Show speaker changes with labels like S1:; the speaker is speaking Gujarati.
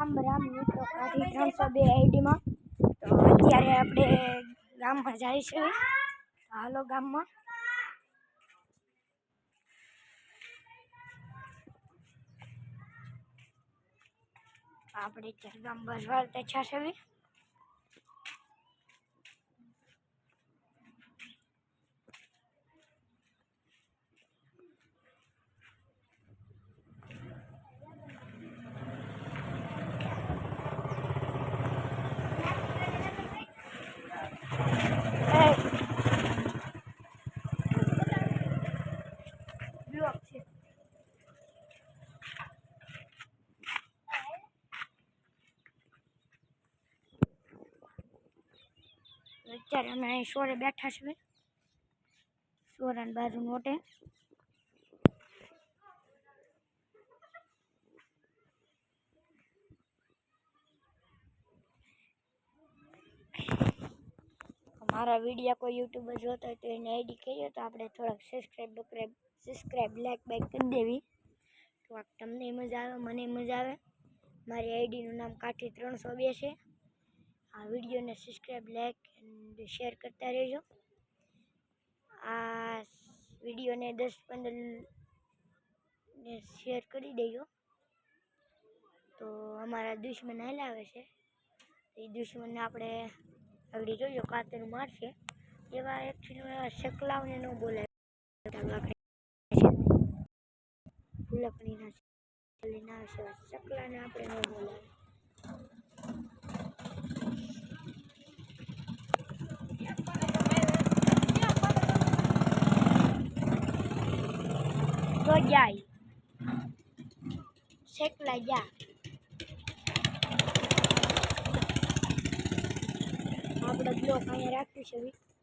S1: રામ રામ મિત્રો, કાઠી 302 આઈડીમાં. તો અત્યારે આપણે ગામમાં જાય છે. હાલો ગામમાં. આપણે અત્યારે ગામ બસ વાળતા છે. અત્યારે અમે અહીં સોરે બેઠા છીએ. સોરાની બાજુ નોટે મારા વિડીયો કોઈ યુટ્યુબર જોતો હોય તો એને આઈડી કહીએ તો આપણે થોડાક સબસ્ક્રાઈબ લાઈક બાઈક કરી દેવી. તો તમને મજા આવે, મને મજા આવે. મારી આઈડીનું નામ કાઠી 302 છે. આ વિડીયોને સબસ્ક્રાઈબ લાઈક એન્ડ શેર કરતા રહેજો. આ વિડીયોને 10-15 ને શેર કરી દેજો. તો અમારા દુશ્મન હલાવે છે, એ દુશ્મનને આપણે આગળ જોઈએ કાતર મારશે. એવા એકચ્યુઅલી શકલાઓને ન બોલાય. ફૂલકણીના ના શકલાને આપણે ન બોલાય. તો જાય શકલા જા. આપણે બ્લોક અહીંયા રાખ્યું છે.